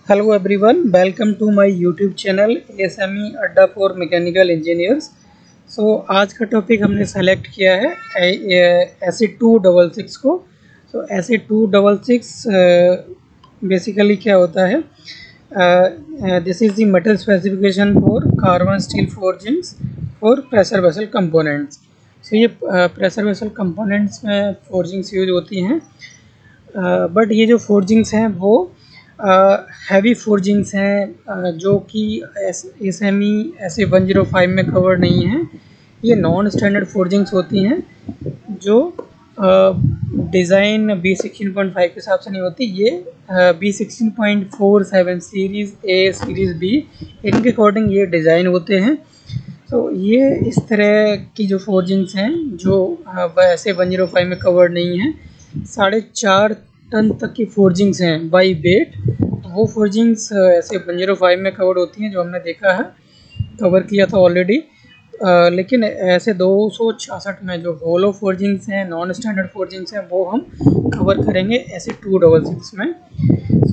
Hello everyone, welcome to my YouTube channel ASME अड्डा for mechanical engineers. आज का topic हमने सेलेक्ट किया है AC266 को। AC266 बेसिकली क्या होता है? This is the metal specification for carbon steel forgings for pressure vessel components. ये प्रेशर वेसल कंपोनेंट्स में फोर्जिंग्स यूज होती हैं, बट ये जो फोर्जिंग्स हैं वो हैवी फोर्जिंग्स हैं, जो कि SME SA105 में कवर नहीं है। ये नॉन स्टैंडर्ड फोर्जिंग्स होती हैं जो डिज़ाइन B16.5 के हिसाब से नहीं होती। ये B16.47 series A series B इनके अकॉर्डिंग ये डिज़ाइन होते हैं। ये इस तरह की जो फोर्जिंग्स हैं जो वैसे 105 में कवर्ड नहीं है। 4.5 टन तक की फोर्जिंग्स हैं बाई वेट। वो फोर्जिंग्स ऐसे 105 में कवर्ड होती हैं, जो हमने देखा है, कवर किया था ऑलरेडी। लेकिन ऐसे 266 में जो होलो फोर्जिंग्स हैं, नॉन स्टैंडर्ड फोर्जिंग्स हैं, वो हम कवर करेंगे ऐसे 266 में।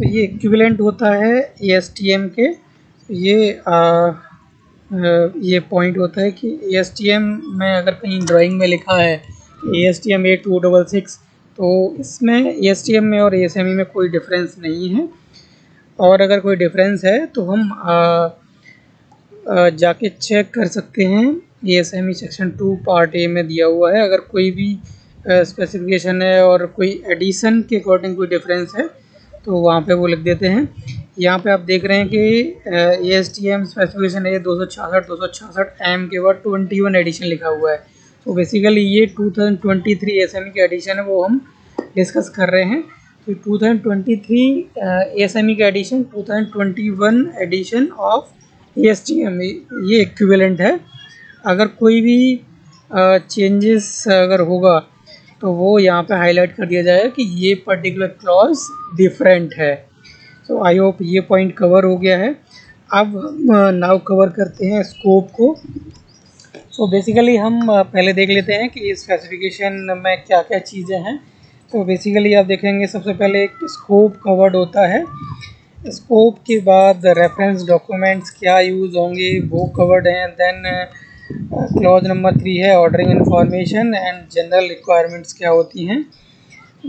ये इक्विवेलेंट होता है ASTM के। ये पॉइंट होता है कि ASTM में अगर कहीं ड्राइंग में लिखा है ASTM A266, तो इसमें ASTM में और ASME में कोई डिफरेंस नहीं है। और अगर कोई डिफरेंस है तो हम जाके चेक कर सकते हैं। ASME सेक्शन 2 पार्ट A में दिया हुआ है। अगर कोई भी स्पेसिफिकेशन है और कोई एडिशन के अकॉर्डिंग कोई डिफरेंस है तो वहाँ पे वो लिख देते हैं। यहाँ पे आप देख रहे हैं कि ASTM स्पेसिफिकेशन है 266 M के बाद 21 एडिशन लिखा हुआ है। तो बेसिकली ये 2023 ASME की एडिशन है, वो हम डिस्कस कर रहे हैं। तो 2023 ASME का एडिशन 2021 एडिशन ऑफ ASTM ये इक्विवेलेंट है। अगर कोई भी चेंजेस अगर होगा तो वो यहाँ पे हाईलाइट कर दिया जाएगा कि ये पर्टिकुलर क्लॉज डिफरेंट है। आई होप ये पॉइंट कवर हो गया है। अब नाउ कवर करते हैं स्कोप को। बेसिकली हम पहले देख लेते हैं कि इस स्पेसिफिकेशन में क्या क्या चीज़ें हैं। तो बेसिकली आप देखेंगे सबसे पहले एक स्कोप कवर्ड होता है। स्कोप के बाद रेफरेंस डॉक्यूमेंट्स क्या यूज़ होंगे वो कवर्ड हैं। देन क्लॉज नंबर 3 है ordering information and general requirements क्या होती हैं।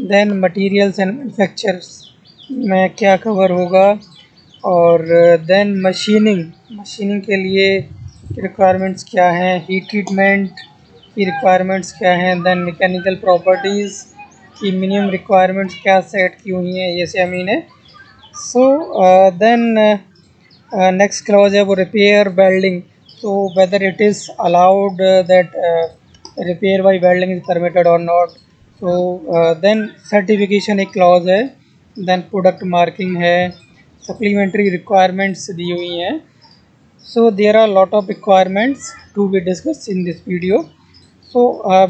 देन मटेरियल्स एंड मैन्युफैक्चर्स में क्या कवर होगा। और देन मशीनिंग के लिए रिक्वायरमेंट्स क्या हैं, हीट ट्रीटमेंट की रिक्वायरमेंट्स क्या हैं। देन मैकेनिकल प्रॉपर्टीज़ की मिनिमम रिक्वायरमेंट्स क्या सेट की हुई हैं ASME ने। देन नेक्स्ट क्लॉज है वो repair welding. Whether it is allowed that repair by welding is permitted और नॉट। देन सर्टिफिकेशन एक क्लॉज है। देन प्रोडक्ट मार्किंग है। सप्लीमेंट्री रिक्वायरमेंट्स दी हुई हैं। There are lot of requirements to be discuss in this video.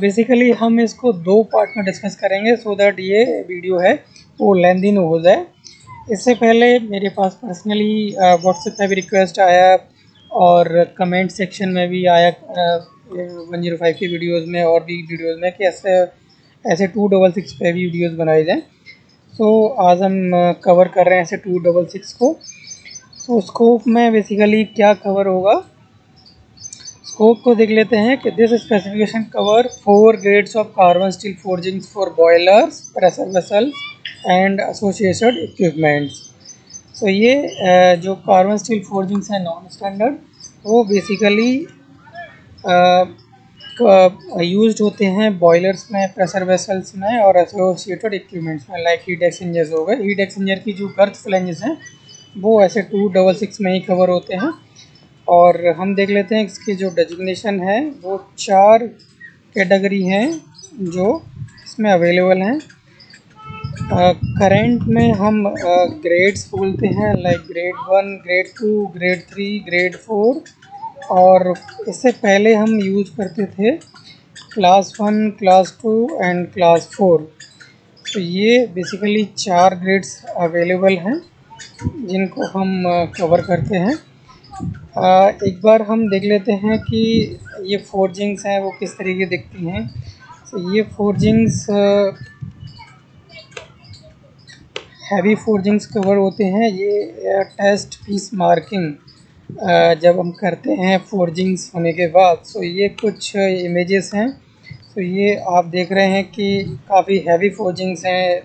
Basically हम इसको 2 part में डिस्कस करेंगे सो दैट ये वीडियो है वो लेंदी न हो जाए। इससे पहले मेरे पास पर्सनली व्हाट्सएप पे भी रिक्वेस्ट आया और कमेंट सेक्शन में भी आया 105 की वीडियोस में और भी वीडियोस में कि ऐसे 266 पे भी वीडियोस बनाए जाएं। आज हम कवर कर रहे हैं ऐसे 266 को। स्कोप में बेसिकली क्या कवर होगा, स्कोप को देख लेते हैं कि this specification cover 4 grades of carbon steel forgings for boilers, pressure vessel and associated equipments. ये जो कार्बन स्टील फोर्जिंग्स हैं नॉन स्टैंडर्ड, वो बेसिकली यूज्ड होते हैं बॉयलर्स में, प्रेशर वेसल्स में और एसोसिएटेड इक्विपमेंट्स में, लाइक हीट एक्सचेंजर्स हो गए। हीट एक्सचेंजर की जो गर्थ फ्लैंजेस हैं वो ऐसे 266 में ही कवर होते हैं। और हम देख लेते हैं इसकी जो डेजिग्नेशन है वो 4 कैटेगरी हैं जो इसमें अवेलेबल हैं। करेंट में हम ग्रेड्स बोलते हैं, like grade 1, grade 2, grade 3, grade 4। और इससे पहले हम यूज़ करते थे क्लास 1, क्लास 2 एंड क्लास 4। ये बेसिकली 4 ग्रेड्स अवेलेबल हैं जिनको हम कवर करते हैं। एक बार हम देख लेते हैं कि ये फोर्जिंग्स हैं वो किस तरीके दिखती हैं। ये फोर्जिंग्स हैवी फोर्जिंग्स कवर होते हैं। ये टेस्ट पीस मार्किंग जब हम करते हैं फोर्जिंग्स होने के बाद। सो ये कुछ इमेजेस हैं। सो ये आप देख रहे हैं कि काफ़ी हैवी फोर्जिंग्स हैं।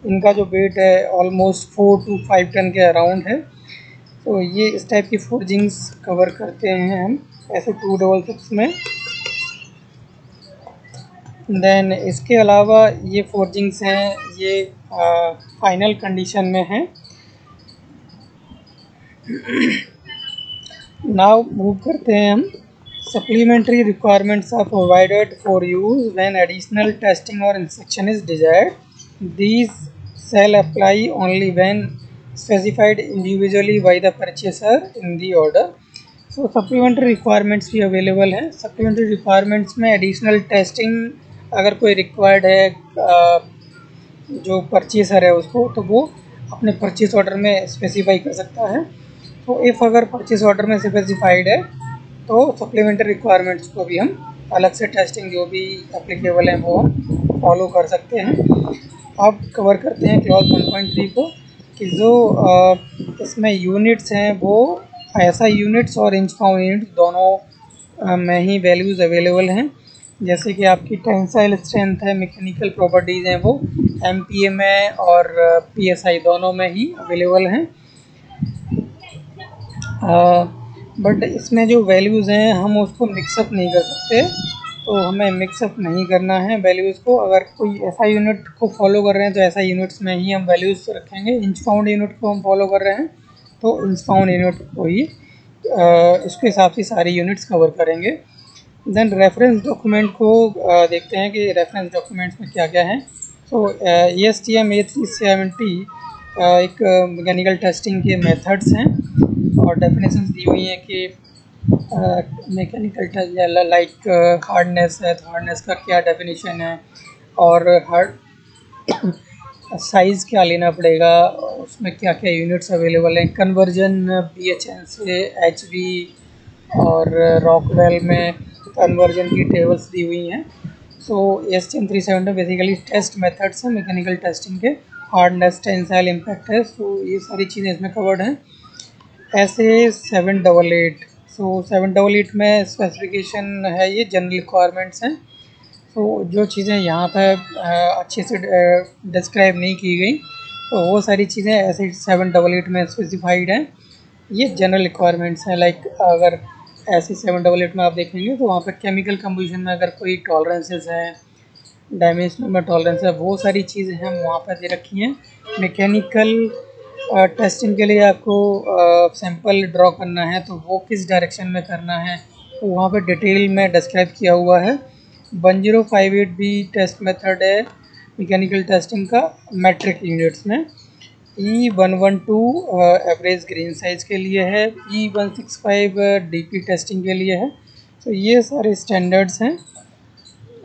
इनका जो वेट है ऑलमोस्ट 4 to 5 टन के अराउंड है। तो ये इस टाइप की फोर्जिंग्स कवर करते हैं हम ऐसे 266 में। देन इसके अलावा ये फोर्जिंग्स हैं, ये फाइनल कंडीशन में हैं। नाउ मूव करते हैं हम। Supplementary requirements are provided for use when additional testing or inspection is desired. These shall apply only when specified individually by the purchaser in the order। So supplementary requirements भी available हैं। Supplementary requirements में additional testing अगर कोई required है जो purchaser है उसको, तो वो अपने परचेस ऑर्डर में स्पेसिफाई कर सकता है। तो इफ़ अगर परचेस ऑर्डर में स्पेसिफाइड है तो सप्लीमेंट्री रिक्वायरमेंट्स को भी हम अलग से टेस्टिंग जो भी एप्लीकेबल हैं वो हम फॉलो कर सकते हैं। अब कवर करते हैं क्लॉज 1.3 को कि जो इसमें यूनिट्स हैं वो ऐसा यूनिट्स और इंच पाउंड यूनिट्स दोनों में ही वैल्यूज़ अवेलेबल हैं। जैसे कि आपकी टेंसाइल स्ट्रेंथ है, मैकेनिकल प्रॉपर्टीज़ हैं, वो MPa में और PSI दोनों में ही अवेलेबल हैं। बट इसमें जो वैल्यूज़ हैं हम उसको मिक्सअप नहीं कर सकते। तो हमें मिक्सअप नहीं करना है वैल्यूज़ को। अगर कोई ऐसा यूनिट को फॉलो कर रहे हैं तो ऐसा यूनिट्स में ही हम वैल्यूज़ रखेंगे। इंच पाउंड यूनिट को हम फॉलो कर रहे हैं तो इंच पाउंड यूनिट को ही इसके हिसाब से सारी यूनिट्स कवर करेंगे। देन रेफरेंस डॉक्यूमेंट को देखते हैं कि रेफरेंस डॉक्यूमेंट्स में क्या क्या है। सो ASTM A370 एक मैकेनिकल टेस्टिंग के मेथड्स हैं और डेफिनेशंस दी हुई हैं कि मैकेनिकल टेस्ट लाइक हार्डनेस है तो हार्डनेस का क्या डेफिनेशन है और हार्ड साइज़ क्या लेना पड़ेगा, उसमें क्या क्या यूनिट्स अवेलेबल हैं। कन्वर्जन BHN से HV और रॉकवेल में कन्वर्जन की टेबल्स दी हुई हैं। सो ASTM 370 बेसिकली टेस्ट मेथड्स हैं मैकेनिकल टेस्टिंग के। हार्डनेस, टेंसाइल, इम्पैक्ट है। सो ये सारी चीज़ें इसमें कवर्ड हैं। ऐसे 788, सो 788 में स्पेसिफिकेशन है, ये जनरल रिक्वायरमेंट्स हैं। तो जो चीज़ें यहाँ पर अच्छे से डिस्क्राइब नहीं की गई तो वो सारी चीज़ें ऐसे 788 में स्पेसिफाइड हैं। ये जनरल रिक्वायरमेंट्स हैं। लाइक अगर ऐसे 788 में आप देखेंगे तो वहाँ पर केमिकल कंपोजिशन में अगर कोई टॉलरेंसेस हैं, डायमेंशनल में टॉलरेंस है, वो सारी चीज़ें हम वहाँ पर दे रखी हैं। मैकेनिकल टेस्टिंग के लिए आपको सैंपल ड्रॉ करना है तो वो किस डायरेक्शन में करना है तो वहाँ पर डिटेल में डिस्क्राइब किया हुआ है। 1058 भी टेस्ट मेथड है मैकेनिकल टेस्टिंग का मेट्रिक यूनिट्स में। E112 एवरेज ग्रेन साइज़ के लिए है। E165 DP टेस्टिंग के लिए है। तो ये सारे स्टैंडर्ड्स हैं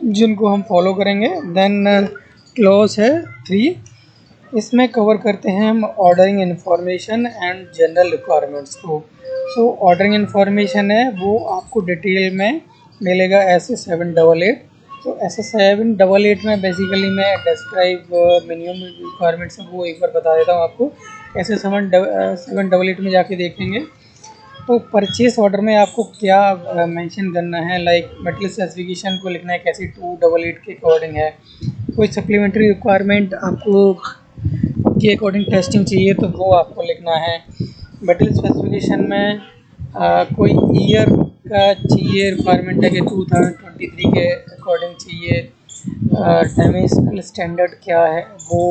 जिनको हम फॉलो करेंगे। देन क्लॉज है 3, इसमें कवर करते हैं हम ordering information and general requirements को। सो ऑर्डरिंग इन्फॉर्मेशन है वो आपको डिटेल में मिलेगा ऐसे 788। तो ऐसे 788 में बेसिकली मैं डिस्क्राइब मिनिमम रिक्वायरमेंट्स हैं वो एक बार बता देता हूँ आपको। ऐसे 788 में जाके देखेंगे तो परचेस ऑर्डर में आपको क्या मेंशन करना है। लाइक मटेरियल स्पेसिफिकेशन को लिखना है कैसी 288 के अकॉर्डिंग है। कोई सप्लीमेंट्री रिक्वायरमेंट आपको के अकॉर्डिंग टेस्टिंग चाहिए तो वो आपको लिखना है। मटेरियल स्पेसिफिकेशन में कोई ईयर का चाहिए रिक्वायरमेंट है कि 2023 के अकॉर्डिंग चाहिए। डायमेंशनल स्टैंडर्ड क्या है वो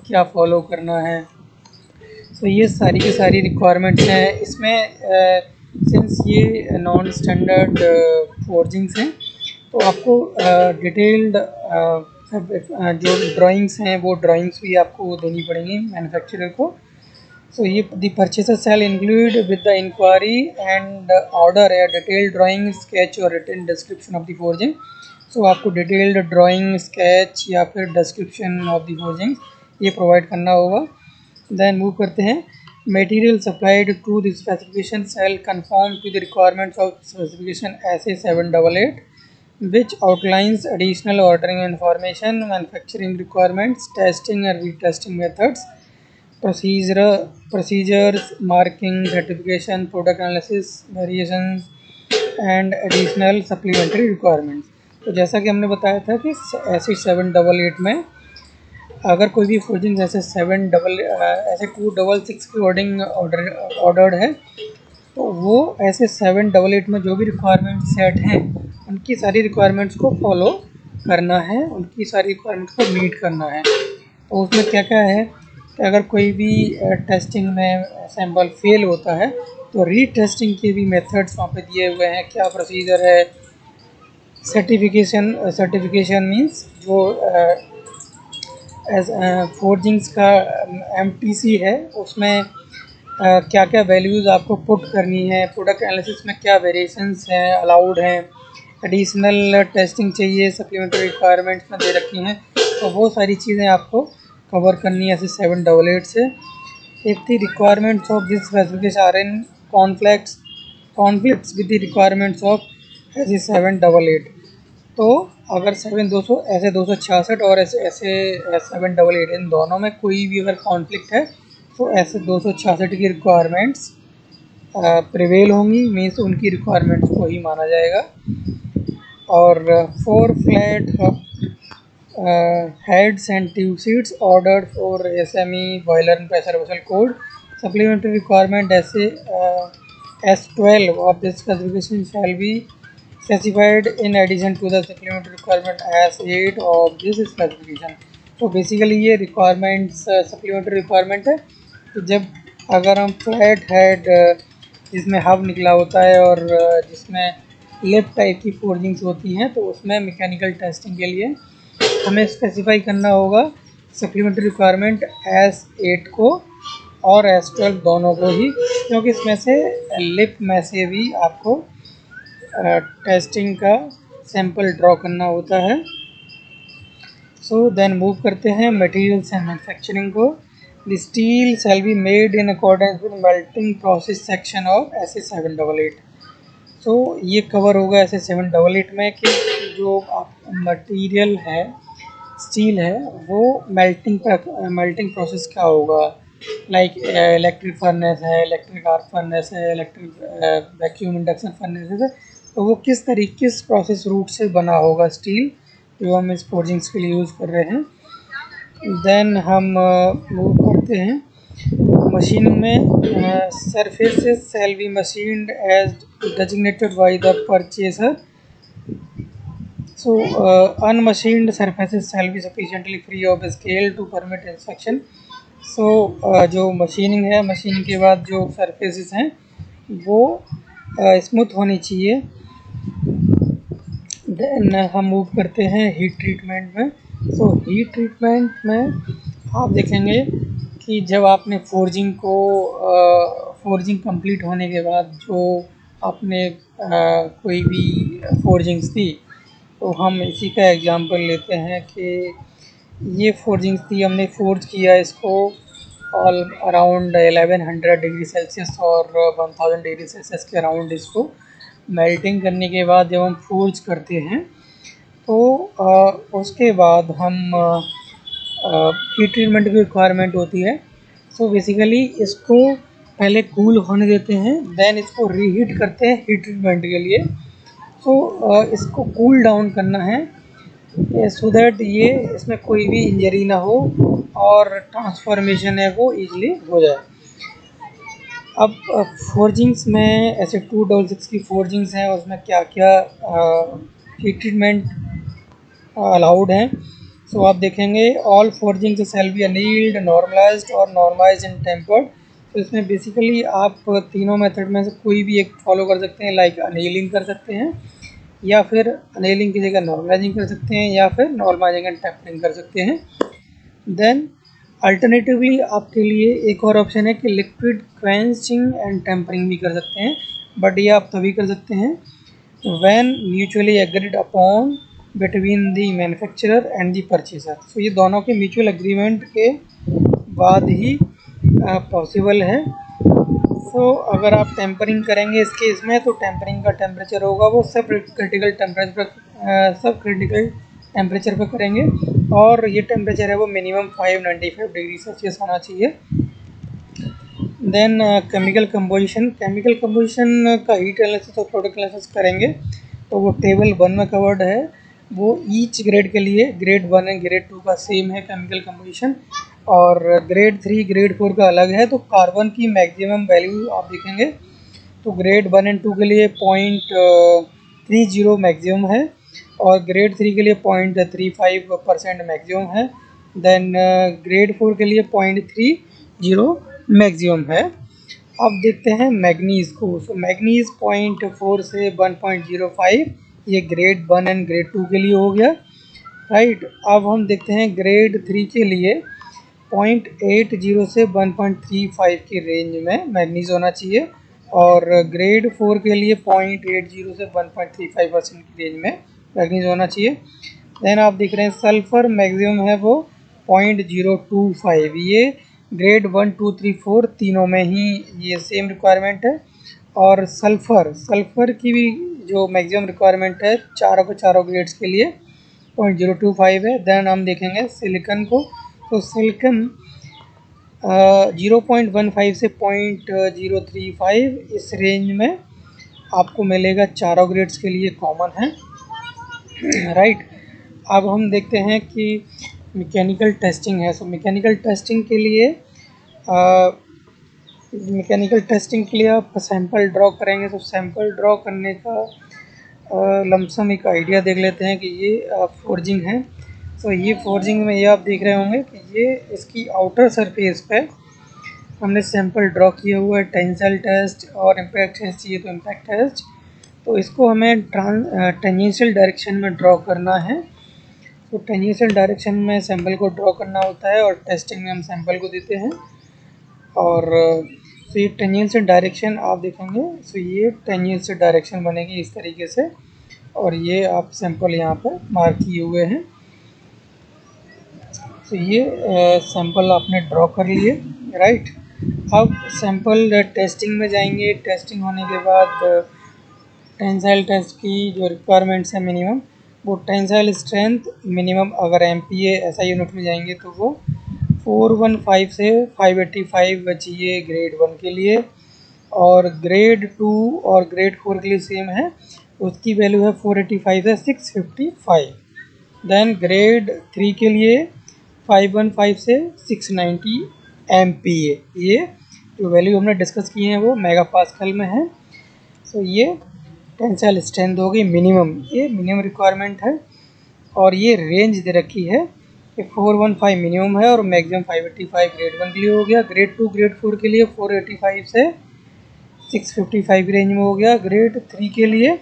क्या फॉलो करना है। तो ये सारी की सारी रिक्वायरमेंट्स हैं इसमें। सिंस ये नॉन स्टैंडर्ड फोर्जिंग्स हैं तो आपको डिटेल्ड जो ड्राइंग्स हैं वो ड्राइंग्स भी आपको देनी पड़ेंगी मैन्युफैक्चरर को। सो ये the purchaser shall include with the inquiry and order a detailed drawing, sketch और written description of the forging. So आपको डिटेल्ड ड्राइंग, स्केच या फिर डिस्क्रिप्शन ऑफ द फोर्जिंग ये प्रोवाइड करना होगा। देन मूव करते हैं। Material supplied to the specification shall conform to the requirements of specification ऐसे 788 which outlines additional ordering information, manufacturing requirements, testing and retesting methods procedures, marking, certification, product analysis, variations and additional supplementary requirements. तो जैसा कि हमने बताया था कि ऐसे 788 में अगर कोई भी फोर्जिंग ऐसे 266 की ऑर्डर्ड है तो वो ऐसे 788 में जो भी रिक्वायरमेंट सेट हैं उनकी सारी रिक्वायरमेंट्स को फॉलो करना है, उनकी सारी रिक्वायरमेंट्स को मीट करना है। तो उसमें क्या क्या है कि अगर कोई भी टेस्टिंग में सैम्पल फेल होता है तो रीटेस्टिंग के भी मेथड्स वहाँ पे दिए हुए हैं, क्या प्रोसीजर है। सर्टिफिकेशन मीन्स जो फोर्जिंग्स का MTC है उसमें क्या क्या वैल्यूज़ आपको पुट करनी है, प्रोडक्ट एनालिसिस में क्या वेरिएशंस हैं अलाउड हैं, एडिशनल टेस्टिंग चाहिए सप्लीमेंट्री रिक्वायरमेंट्स में दे रखी हैं, तो वो सारी चीज़ें आपको कवर करनी है ऐसे 788 से। If the requirements of this specification are in conflicts with the requirements of ऐसे 788, तो अगर 200 ऐसे 266 और ऐसे 788 इन दोनों में कोई भी अगर कॉन्फ्लिक्ट है तो ऐसे 266 की रिक्वायरमेंट्स प्रिवेल होंगी, मीन्स उनकी रिक्वायरमेंट्स को ही माना जाएगा। और 4 flat heads and tube seats ordered for SME boiler and pressure vessel code. Supplementary requirement S12 of this specification shall be specified in addition to the supplementary requirement S8 of this specification. तो basically ये requirements supplementary requirement है कि जब अगर हम flat head जिसमें hub निकला होता है और जिसमें लिप टाइप की फोर्जिंग्स होती हैं तो उसमें मैकेनिकल टेस्टिंग के लिए हमें स्पेसिफाई करना होगा सप्लीमेंट्री रिक्वायरमेंट S8 को और S12 दोनों को ही, क्योंकि इसमें से लिप में से भी आपको टेस्टिंग का सैंपल ड्रॉ करना होता है। सो देन मूव करते हैं मटेरियल्स एंड मैन्युफैक्चरिंग को। The steel shall be made in accordance with melting process section of ऐसे 788। तो ये कवर होगा ऐसे 788 में कि जो मटेरियल है स्टील है वो मेल्टिंग प्रोसेस क्या होगा, लाइक इलेक्ट्रिक फर्नेस है, इलेक्ट्रिक आर्क फर्नेस है, इलेक्ट्रिक वैक्यूम इंडक्शन फर्नेस है, तो वो किस प्रोसेस रूट से बना होगा स्टील जो हम इस फोर्जिंग्स के लिए यूज़ कर रहे हैं। देन हम मूव करते हैं मशीनिंग में। Surfaces shall be machined as designated by the purchaser. So unmachined surfaces shall be sufficiently free of scale to permit inspection. So जो मशीनिंग है, मशीनिंग के बाद जो सरफेसेस हैं वो स्मूथ होनी चाहिए। देन हम मूव करते हैं हीट ट्रीटमेंट में। सो हीट ट्रीटमेंट में आप देखेंगे कि जब आपने फोर्जिंग कंप्लीट होने के बाद जो आपने कोई भी फोर्जिंग्स थी, तो हम इसी का एग्जांपल लेते हैं कि ये फोर्जिंग्स थी, हमने फोर्ज किया इसको ऑल अराउंड 1100 डिग्री सेल्सियस और 1000 डिग्री सेल्सियस के अराउंड इसको मेल्टिंग करने के बाद जब हम फोर्ज करते हैं तो उसके बाद हम हीट ट्रीटमेंट की रिक्वायरमेंट होती है। सो बेसिकली इसको पहले कूल होने देते हैं, देन इसको रीहीट करते हैं हीट ट्रीटमेंट के लिए। सो इसको कूल डाउन करना है सो दैट ये इसमें कोई भी इंजरी ना हो और ट्रांसफॉर्मेशन है वो ईजिली हो जाए। अब फोर्जिंग्स में ऐसे 266 की फोर्जिंग्स हैं, उसमें क्या क्या हीट ट्रीटमेंट अलाउड हैं। सो आप देखेंगे all forgings shall be annealed, normalized और नॉर्मलाइज्ड एंड टेम्पर्ड। तो इसमें बेसिकली आप तीनों मेथड में से कोई भी एक फॉलो कर सकते हैं, लाइक अनीलिंग कर सकते हैं या फिर अनीलिंग की जगह नॉर्मलाइजिंग कर सकते हैं या फिर नॉर्मलाइजिंग एंड टेम्परिंग कर सकते हैं। देन अल्टरनेटिवली आपके लिए एक और ऑप्शन है कि लिक्विड क्वेंचिंग एंड टेम्परिंग भी कर सकते हैं, बट ये आप तभी कर सकते हैं when mutually agreed upon between the manufacturer and the purchaser. तो ये दोनों के म्यूचुअल एग्रीमेंट के बाद ही पॉसिबल है। सो अगर आप टेम्परिंग करेंगे इस केस में तो टेम्परिंग का टेम्परेचर होगा वो सब क्रिटिकल टेम्परेचर पर करेंगे और ये टेम्परेचर है वो मिनिमम 595 डिग्री सेल्सियस होना चाहिए। देन केमिकल कंपोजिशन का हीट एनालिसिस और प्रोडक्ट एनालिसिस करेंगे। तो वो टेबल 1 में कवर्ड है। वो ईच ग्रेड के लिए ग्रेड 1 एंड ग्रेड 2 का सेम है केमिकल कंपोजिशन, और ग्रेड 3 ग्रेड 4 का अलग है। तो कार्बन की मैक्सिमम वैल्यू आप देखेंगे तो ग्रेड 1 एंड 2 के लिए 0.30 मैक्सिमम है, और ग्रेड 3 के लिए 0.35% मैक्सिमम है। देन ग्रेड 4 के लिए 0.30 मैक्सिमम है। अब देखते हैं मैग्नीज को। सो मैग्नीज 0.4 से 1.05, ये ग्रेड 1 एंड ग्रेड 2 के लिए हो गया, राइट। अब हम देखते हैं ग्रेड 3 के लिए 0.80 से 1.35 की रेंज में मैग्नीज होना चाहिए, और ग्रेड 4 के लिए 0.80 से 1.35% की रेंज में मैग्नीज होना चाहिए। देन आप देख रहे हैं सल्फर मैक्सिमम है वो 0.025, ये ग्रेड 1 2 3 4 तीनों में ही ये सेम रिक्वायरमेंट है। और सल्फर की भी जो मैक्सिमम रिक्वायरमेंट है चारों ग्रेड्स के लिए 0.025 है। देन हम देखेंगे सिलिकॉन को। तो सिलिकॉन 0.15 से 0.035 इस रेंज में आपको मिलेगा, चारों ग्रेड्स के लिए कॉमन है, राइट। अब हम देखते हैं कि मैकेनिकल टेस्टिंग है। सो मैकेनिकल टेस्टिंग के लिए आप सैंपल ड्रॉ करेंगे। तो सैंपल ड्रॉ करने का लमसम एक आइडिया देख लेते हैं कि ये फोर्जिंग है। तो ये फोर्जिंग में ये आप देख रहे होंगे कि ये इसकी आउटर सरफेस पे हमने सैंपल ड्रॉ किया हुआ है। टेंसाइल टेस्ट और इम्पैक्ट टेस्ट चाहिए तो इम्पैक्ट टेस्ट, तो इसको हमें टेंजेंशियल डायरेक्शन में ड्रॉ करना है। तो टेंजेंशियल डायरेक्शन में सैंपल को ड्रॉ करना होता है, और टेस्टिंग में हम सैंपल को देते हैं। और तो ये टेंजेंशियल डायरेक्शन आप देखेंगे, तो ये टेंजेंशियल डायरेक्शन बनेगी इस तरीके से, और ये आप सैंपल यहाँ पर मार्क किए हुए हैं। तो ये सैंपल आपने ड्रॉ कर लिए, राइट। अब सैंपल टेस्टिंग में जाएंगे। टेस्टिंग होने के बाद टेंसाइल टेस्ट की जो रिक्वायरमेंट्स है मिनिमम, वो टेंसाइल स्ट्रेंथ मिनिमम अगर MPa ऐसा यूनिट में जाएंगे तो वो 415 से 585 चाहिए ग्रेड 1 के लिए, और ग्रेड 2 और ग्रेड 4 के लिए सेम है, उसकी वैल्यू है 485 से 655। देन ग्रेड 3 के लिए 515 से 690 MPa, ये जो वैल्यू हमने डिस्कस किए हैं वो मेगा पास्कल में है। सो ये टेंसाइल स्ट्रेंथ होगी मिनिमम, ये मिनिमम रिक्वायरमेंट है, और ये रेंज दे रखी है कि 415 मिनिमम है और मैक्सिमम 585 ग्रेड 1 के लिए हो गया। ग्रेड 2 ग्रेड 4 के लिए 485 से 655 की रेंज में हो गया। ग्रेड 3 के लिए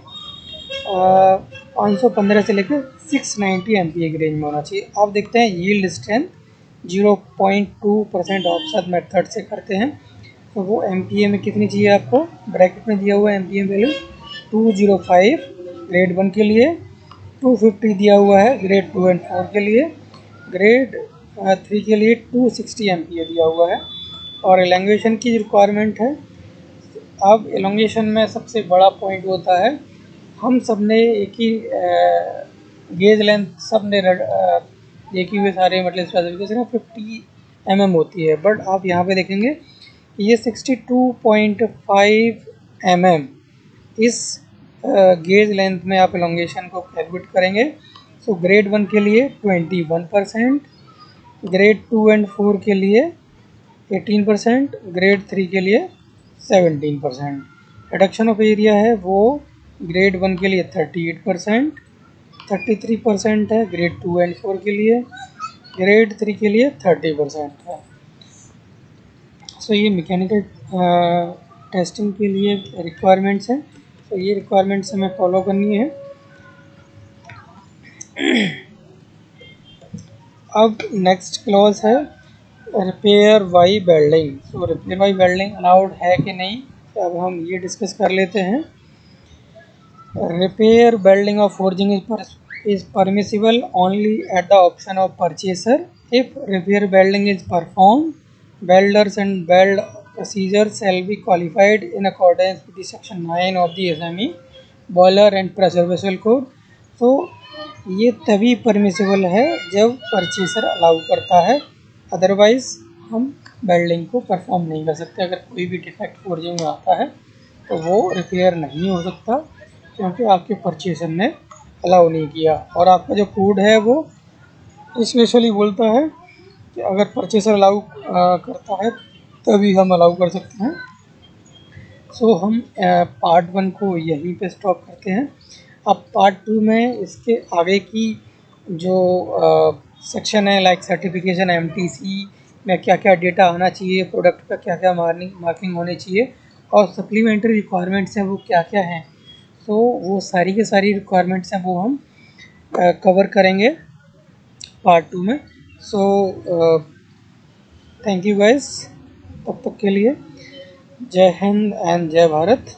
515 से लेकर 690 MPa की रेंज में होना चाहिए। आप देखते हैं यील्ड स्ट्रेंथ 0.2% ऑफसेट मेथड से करते हैं, तो वो MPa में कितनी चाहिए आपको, ब्रैकेट में दिया हुआ है MPa वैल्यू 205 ग्रेड 1 के लिए, 250 दिया हुआ है ग्रेड 2 एंड 4 के लिए, ग्रेड 3 के लिए 260 MPa दिया हुआ है। और एलोंगेशन की रिक्वायरमेंट है। अब एलोंगेशन में सबसे बड़ा पॉइंट होता है, हम सब ने एक ही गेज लेंथ सब ने देखी हुए सारे मतलब स्पेसिफिकेशन 50 mm होती है, बट आप यहाँ पे देखेंगे ये 62.5 mm इस गेज लेंथ में आप एलोंगेशन को कैलकुलेट करेंगे। सो ग्रेड 1 के लिए 21%, ग्रेड 2 एंड 4 के लिए 18%, ग्रेड 3 के लिए 17%। रिडक्शन ऑफ एरिया है वो ग्रेड 1 के लिए 38%, 33% है ग्रेड 2 एंड 4 के लिए, ग्रेड 3 के लिए 30% है। सो ये मैकेनिकल टेस्टिंग के लिए रिक्वायरमेंट्स हैं। तो ये रिक्वायरमेंट्स हमें फॉलो करनी है। अब नेक्स्ट क्लॉज है रिपेयर बाई वेल्डिंग। तो रिपेयर बाई वेल्डिंग अलाउड है कि नहीं, तो अब हम ये डिस्कस कर लेते हैं। Repair welding of forging is permissible only at the option of purchaser. If repair welding is performed, welders and weld procedures shall be qualified in accordance with the section 9 of the SME boiler and pressure vessel code. तो ये तभी permissible है जब purchaser allow करता है, otherwise हम building को perform नहीं कर सकते। अगर कोई भी डिफेक्ट फोर्जिंग में आता है तो वो रिपेयर नहीं हो सकता, क्योंकि आपके परचेसर ने अलाउ नहीं किया। और आपका जो कोड है वो स्पेशली बोलता है कि अगर परचेसर अलाउ करता है तभी हम अलाउ कर सकते हैं। सो हम पार्ट 1 को यहीं पे स्टॉप करते हैं। अब पार्ट 2 में इसके आगे की जो सेक्शन है, लाइक सर्टिफिकेशन, एमटीसी में क्या क्या डेटा आना चाहिए, प्रोडक्ट का क्या क्या मार्किंग होनी चाहिए, और सप्लीमेंट्री रिक्वायरमेंट्स हैं वो क्या क्या हैं, तो वो सारी के सारी रिक्वायरमेंट्स हैं वो हम कवर करेंगे पार्ट 2 में। सो थैंक यू गाइस, तब तक के लिए जय हिंद एंड जय भारत।